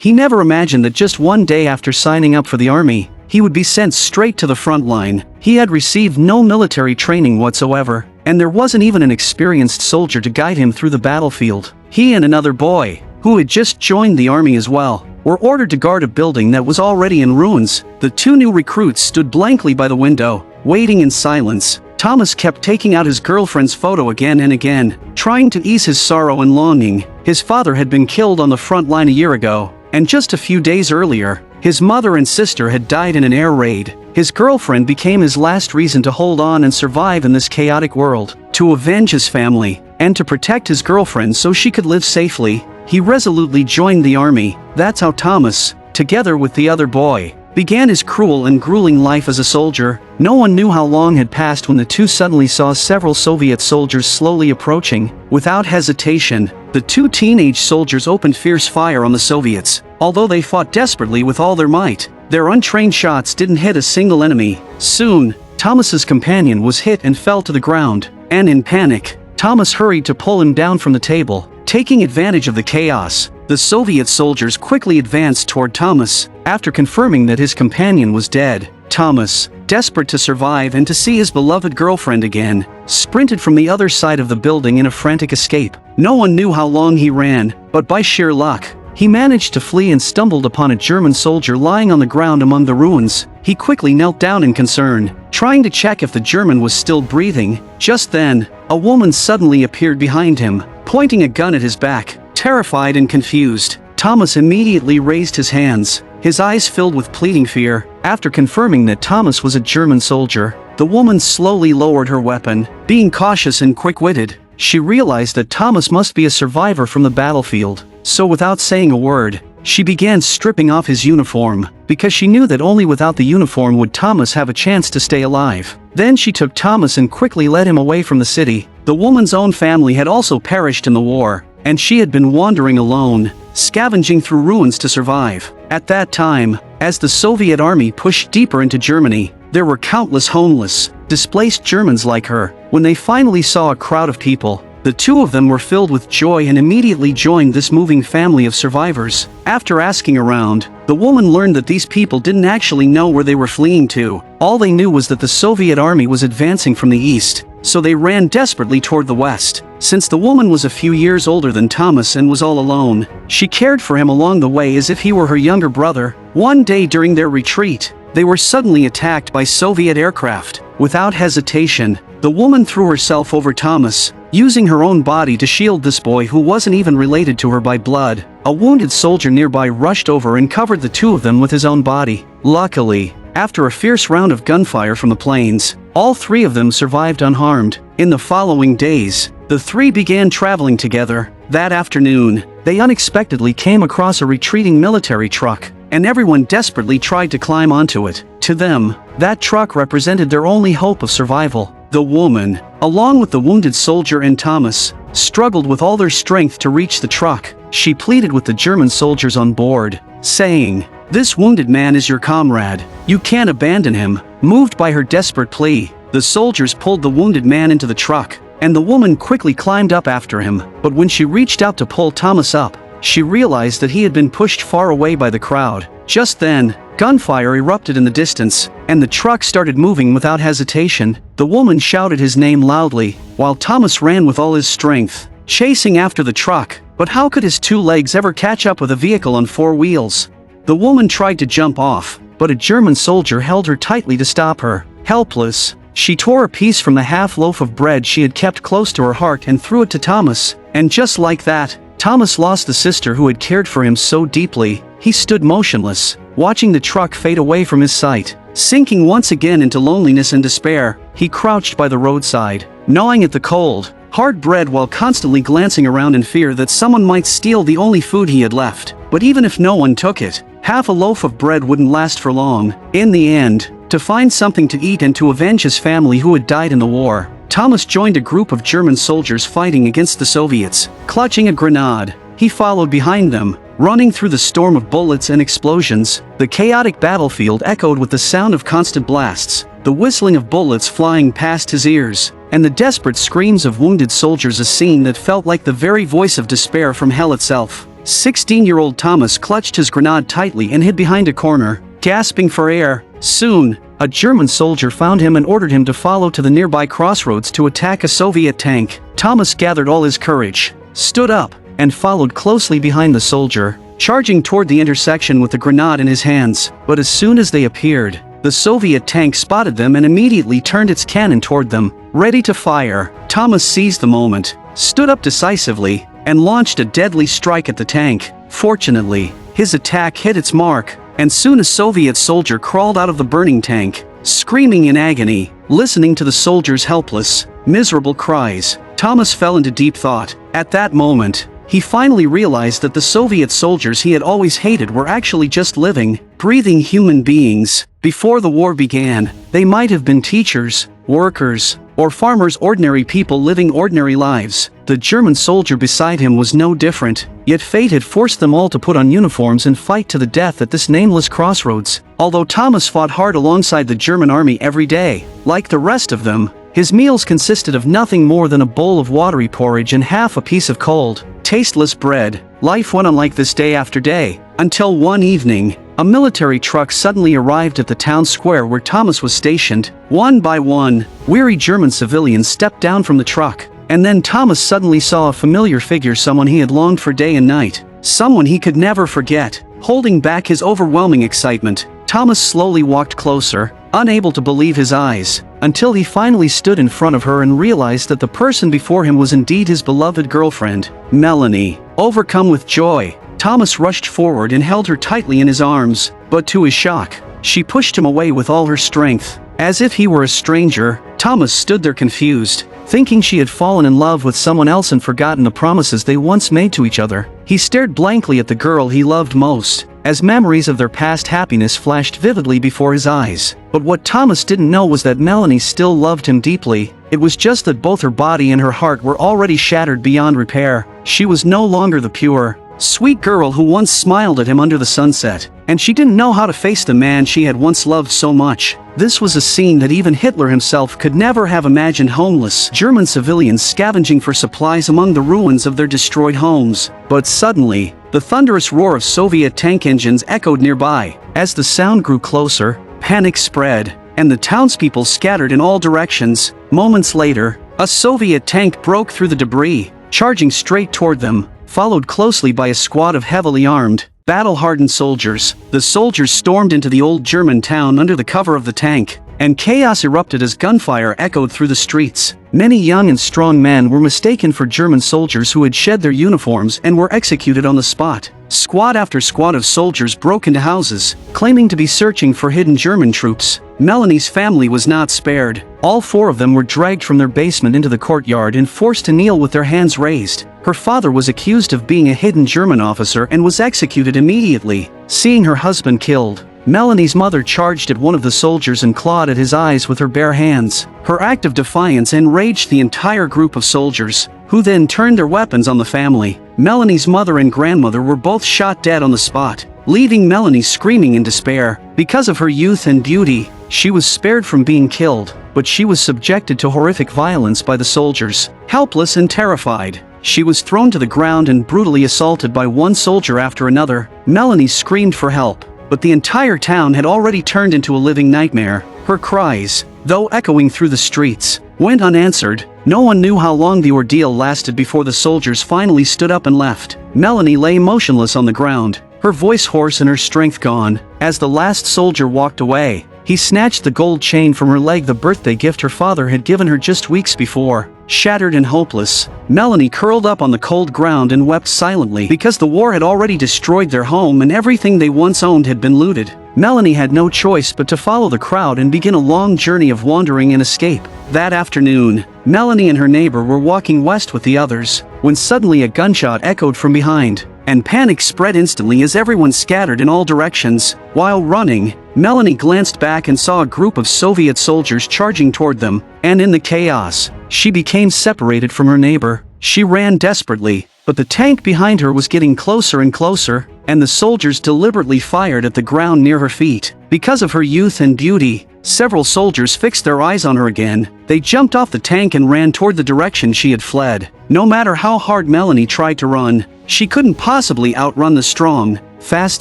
He never imagined that just one day after signing up for the army, he would be sent straight to the front line. He had received no military training whatsoever, and there wasn't even an experienced soldier to guide him through the battlefield. He and another boy, who had just joined the army as well, were ordered to guard a building that was already in ruins. The two new recruits stood blankly by the window, waiting in silence. Thomas kept taking out his girlfriend's photo again and again, trying to ease his sorrow and longing. His father had been killed on the front line a year ago, and just a few days earlier, his mother and sister had died in an air raid. His girlfriend became his last reason to hold on and survive in this chaotic world. To avenge his family, and to protect his girlfriend so she could live safely, he resolutely joined the army. That's how Thomas, together with the other boy, began his cruel and grueling life as a soldier. No one knew how long had passed when the two suddenly saw several Soviet soldiers slowly approaching. Without hesitation, the two teenage soldiers opened fierce fire on the Soviets. Although they fought desperately with all their might, their untrained shots didn't hit a single enemy. Soon, Thomas's companion was hit and fell to the ground, and in panic, Thomas hurried to pull him down from the table. Taking advantage of the chaos, the Soviet soldiers quickly advanced toward Thomas. After confirming that his companion was dead, Thomas, desperate to survive and to see his beloved girlfriend again, sprinted from the other side of the building in a frantic escape. No one knew how long he ran, but by sheer luck, he managed to flee and stumbled upon a German soldier lying on the ground among the ruins. He quickly knelt down in concern, trying to check if the German was still breathing. Just then, a woman suddenly appeared behind him, pointing a gun at his back. Terrified and confused, Thomas immediately raised his hands, his eyes filled with pleading fear. After confirming that Thomas was a German soldier, the woman slowly lowered her weapon. Being cautious and quick-witted, she realized that Thomas must be a survivor from the battlefield. So without saying a word, she began stripping off his uniform, because she knew that only without the uniform would Thomas have a chance to stay alive. Then she took Thomas and quickly led him away from the city. The woman's own family had also perished in the war, and she had been wandering alone, scavenging through ruins to survive. At that time, as the Soviet army pushed deeper into Germany, there were countless homeless, displaced Germans like her. When they finally saw a crowd of people, the two of them were filled with joy and immediately joined this moving family of survivors. After asking around, the woman learned that these people didn't actually know where they were fleeing to. All they knew was that the Soviet army was advancing from the east, so they ran desperately toward the west. Since the woman was a few years older than Thomas and was all alone, she cared for him along the way as if he were her younger brother. One day during their retreat, they were suddenly attacked by Soviet aircraft. Without hesitation, the woman threw herself over Thomas, using her own body to shield this boy who wasn't even related to her by blood. A wounded soldier nearby rushed over and covered the two of them with his own body. Luckily, after a fierce round of gunfire from the planes, all three of them survived unharmed. In the following days, the three began traveling together. That afternoon, they unexpectedly came across a retreating military truck, and everyone desperately tried to climb onto it. To them, that truck represented their only hope of survival. The woman, along with the wounded soldier and Thomas, struggled with all their strength to reach the truck. She pleaded with the German soldiers on board, saying, "This wounded man is your comrade. You can't abandon him." Moved by her desperate plea, the soldiers pulled the wounded man into the truck, and the woman quickly climbed up after him. But when she reached out to pull Thomas up, she realized that he had been pushed far away by the crowd. Just then, gunfire erupted in the distance, and the truck started moving without hesitation. The woman shouted his name loudly, while Thomas ran with all his strength, chasing after the truck. But how could his two legs ever catch up with a vehicle on four wheels? The woman tried to jump off, but a German soldier held her tightly to stop her. Helpless, she tore a piece from the half loaf of bread she had kept close to her heart and threw it to Thomas. And just like that, Thomas lost the sister who had cared for him so deeply. He stood motionless, watching the truck fade away from his sight. Sinking once again into loneliness and despair, he crouched by the roadside, gnawing at the cold, hard bread while constantly glancing around in fear that someone might steal the only food he had left. But even if no one took it, half a loaf of bread wouldn't last for long. In the end, to find something to eat and to avenge his family who had died in the war, Thomas joined a group of German soldiers fighting against the Soviets. Clutching a grenade, he followed behind them, running through the storm of bullets and explosions. The chaotic battlefield echoed with the sound of constant blasts, the whistling of bullets flying past his ears, and the desperate screams of wounded soldiers, a scene that felt like the very voice of despair from hell itself. 16-year-old Thomas clutched his grenade tightly and hid behind a corner, gasping for air. Soon, a German soldier found him and ordered him to follow to the nearby crossroads to attack a Soviet tank. Thomas gathered all his courage, stood up, and followed closely behind the soldier, charging toward the intersection with the grenade in his hands. But as soon as they appeared, the Soviet tank spotted them and immediately turned its cannon toward them, ready to fire. Thomas seized the moment, stood up decisively, and launched a deadly strike at the tank. Fortunately, his attack hit its mark, and soon a Soviet soldier crawled out of the burning tank, screaming in agony. Listening to the soldier's helpless, miserable cries, Thomas fell into deep thought. At that moment, he finally realized that the Soviet soldiers he had always hated were actually just living, breathing human beings. Before the war began, they might have been teachers, workers, or farmers, ordinary people living ordinary lives. The German soldier beside him was no different, yet fate had forced them all to put on uniforms and fight to the death at this nameless crossroads. Although Thomas fought hard alongside the German army every day, like the rest of them, his meals consisted of nothing more than a bowl of watery porridge and half a piece of cold, tasteless bread. Life went on like this day after day, until one evening, a military truck suddenly arrived at the town square where Thomas was stationed. One by one, weary German civilians stepped down from the truck, and then Thomas suddenly saw a familiar figure, someone he had longed for day and night, someone he could never forget. Holding back his overwhelming excitement, Thomas slowly walked closer, unable to believe his eyes, until he finally stood in front of her and realized that the person before him was indeed his beloved girlfriend, Melanie. Overcome with joy, Thomas rushed forward and held her tightly in his arms, but to his shock, she pushed him away with all her strength. As if he were a stranger, Thomas stood there confused, thinking she had fallen in love with someone else and forgotten the promises they once made to each other. He stared blankly at the girl he loved most, as memories of their past happiness flashed vividly before his eyes. But what Thomas didn't know was that Melanie still loved him deeply. It was just that both her body and her heart were already shattered beyond repair. She was no longer the pure, sweet girl who once smiled at him under the sunset, and she didn't know how to face the man she had once loved so much. This was a scene that even Hitler himself could never have imagined. Homeless German civilians scavenging for supplies among the ruins of their destroyed homes. But suddenly, the thunderous roar of Soviet tank engines echoed nearby. As the sound grew closer, panic spread, and the townspeople scattered in all directions. Moments later, a Soviet tank broke through the debris, charging straight toward them, followed closely by a squad of heavily armed, battle-hardened soldiers. The soldiers stormed into the old German town under the cover of the tank, and chaos erupted as gunfire echoed through the streets. Many young and strong men were mistaken for German soldiers who had shed their uniforms and were executed on the spot. Squad after squad of soldiers broke into houses, claiming to be searching for hidden German troops. Melanie's family was not spared. All four of them were dragged from their basement into the courtyard and forced to kneel with their hands raised. Her father was accused of being a hidden German officer and was executed immediately. Seeing her husband killed, Melanie's mother charged at one of the soldiers and clawed at his eyes with her bare hands. Her act of defiance enraged the entire group of soldiers, who then turned their weapons on the family. Melanie's mother and grandmother were both shot dead on the spot, leaving Melanie screaming in despair. Because of her youth and beauty, she was spared from being killed, but she was subjected to horrific violence by the soldiers. Helpless and terrified, she was thrown to the ground and brutally assaulted by one soldier after another. Melanie screamed for help, but the entire town had already turned into a living nightmare. Her cries, though echoing through the streets, went unanswered. No one knew how long the ordeal lasted before the soldiers finally stood up and left. Melanie lay motionless on the ground, her voice hoarse and her strength gone. As the last soldier walked away, he snatched the gold chain from her leg, the birthday gift her father had given her just weeks before. Shattered and hopeless, Melanie curled up on the cold ground and wept silently because the war had already destroyed their home and everything they once owned had been looted. Melanie had no choice but to follow the crowd and begin a long journey of wandering and escape. That afternoon, Melanie and her neighbor were walking west with the others, when suddenly a gunshot echoed from behind, and panic spread instantly as everyone scattered in all directions. While running, Melanie glanced back and saw a group of Soviet soldiers charging toward them, and in the chaos, she became separated from her neighbor. She ran desperately, but the tank behind her was getting closer and closer, and the soldiers deliberately fired at the ground near her feet. Because of her youth and beauty, Several soldiers fixed their eyes on her again. They jumped off the tank and ran toward the direction she had fled. No matter how hard Melanie tried to run, she couldn't possibly outrun the strong, fast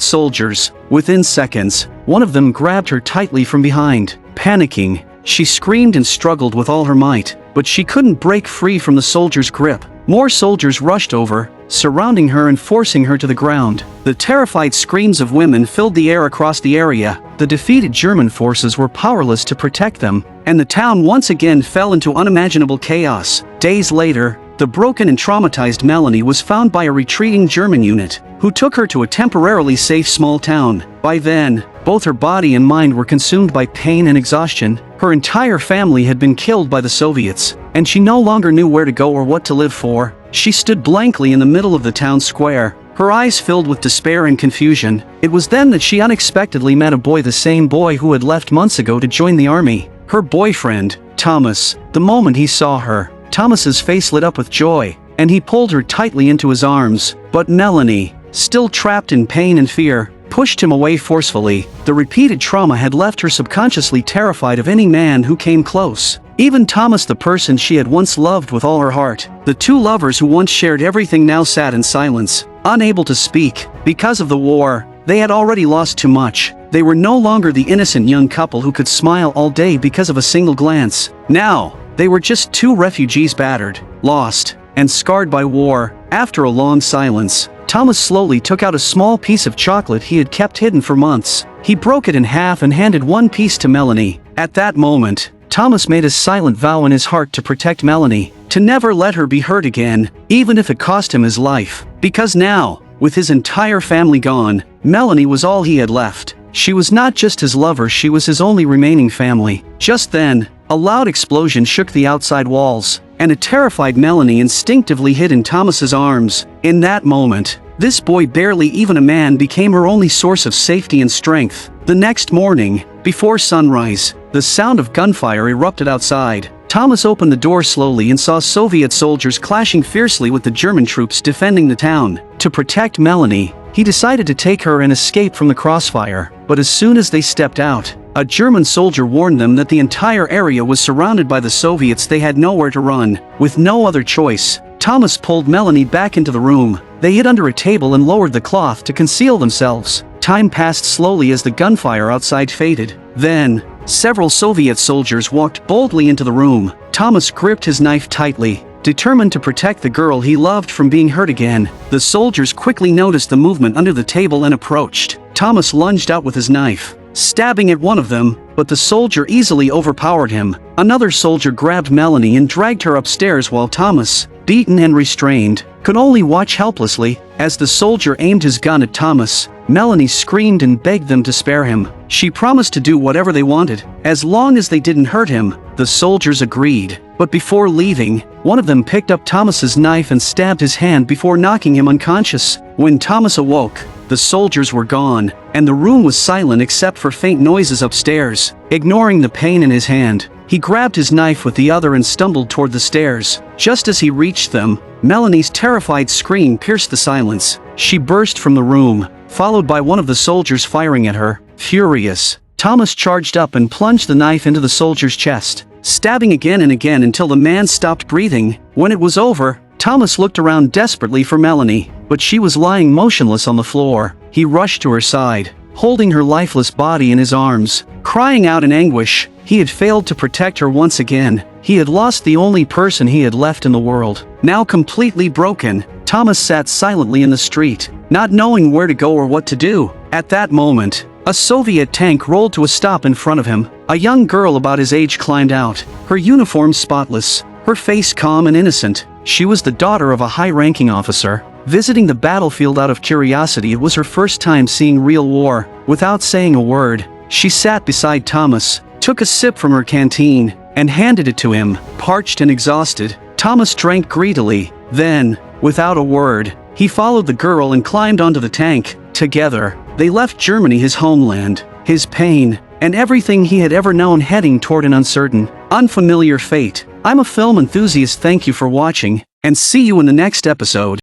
soldiers. Within seconds, one of them grabbed her tightly from behind. Panicking, she screamed and struggled with all her might, but she couldn't break free from the soldier's grip. More soldiers rushed over, surrounding her and forcing her to the ground. The terrified screams of women filled the air across the area. The defeated German forces were powerless to protect them, and the town once again fell into unimaginable chaos. Days later, the broken and traumatized Melanie was found by a retreating German unit, who took her to a temporarily safe small town. By then, both her body and mind were consumed by pain and exhaustion. Her entire family had been killed by the Soviets, and she no longer knew where to go or what to live for. She stood blankly in the middle of the town square, her eyes filled with despair and confusion. It was then that she unexpectedly met a boy, the same boy who had left months ago to join the army. Her boyfriend, Thomas. The moment he saw her, Thomas's face lit up with joy, and he pulled her tightly into his arms. But Melanie, still trapped in pain and fear, pushed him away forcefully. The repeated trauma had left her subconsciously terrified of any man who came close. Even Thomas, the person she had once loved with all her heart. The two lovers who once shared everything now sat in silence, unable to speak. Because of the war, they had already lost too much. They were no longer the innocent young couple who could smile all day because of a single glance. Now, they were just two refugees, battered, lost, and scarred by war. After a long silence, Thomas slowly took out a small piece of chocolate he had kept hidden for months. He broke it in half and handed one piece to Melanie. At that moment, Thomas made a silent vow in his heart to protect Melanie, to never let her be hurt again, even if it cost him his life. Because now, with his entire family gone, Melanie was all he had left. She was not just his lover, she was his only remaining family. Just then, a loud explosion shook the outside walls, and a terrified Melanie instinctively hid in Thomas's arms. In that moment, this boy, barely even a man, became her only source of safety and strength. The next morning, before sunrise, the sound of gunfire erupted outside. Thomas opened the door slowly and saw Soviet soldiers clashing fiercely with the German troops defending the town. To protect Melanie, he decided to take her and escape from the crossfire. But as soon as they stepped out, a German soldier warned them that the entire area was surrounded by the Soviets. They had nowhere to run. With no other choice, Thomas pulled Melanie back into the room. They hid under a table and lowered the cloth to conceal themselves. Time passed slowly as the gunfire outside faded. Then, several Soviet soldiers walked boldly into the room. Thomas gripped his knife tightly, determined to protect the girl he loved from being hurt again. The soldiers quickly noticed the movement under the table and approached. Thomas lunged out with his knife, stabbing at one of them, but the soldier easily overpowered him. Another soldier grabbed Melanie and dragged her upstairs while Thomas, beaten and restrained, could only watch helplessly. As the soldier aimed his gun at Thomas, Melanie screamed and begged them to spare him. She promised to do whatever they wanted, as long as they didn't hurt him. The soldiers agreed. But before leaving, one of them picked up Thomas's knife and stabbed his hand before knocking him unconscious. When Thomas awoke, the soldiers were gone, and the room was silent except for faint noises upstairs. Ignoring the pain in his hand, he grabbed his knife with the other and stumbled toward the stairs. Just as he reached them, Melanie's terrified scream pierced the silence. She burst from the room, followed by one of the soldiers firing at her. Furious, Thomas charged up and plunged the knife into the soldier's chest, stabbing again and again until the man stopped breathing. When it was over, Thomas looked around desperately for Melanie, but she was lying motionless on the floor. He rushed to her side, holding her lifeless body in his arms, crying out in anguish. He had failed to protect her once again. He had lost the only person he had left in the world. Now completely broken, Thomas sat silently in the street, not knowing where to go or what to do. At that moment, a Soviet tank rolled to a stop in front of him. A young girl about his age climbed out, her uniform spotless, her face calm and innocent. She was the daughter of a high-ranking officer, visiting the battlefield out of curiosity. It was her first time seeing real war. Without saying a word, she sat beside Thomas, took a sip from her canteen, and handed it to him. Parched and exhausted, Thomas drank greedily. Then, without a word, he followed the girl and climbed onto the tank. Together, they left Germany, his homeland, his pain, and everything he had ever known, heading toward an uncertain, unfamiliar fate. I'm a film enthusiast. Thank you for watching, and see you in the next episode.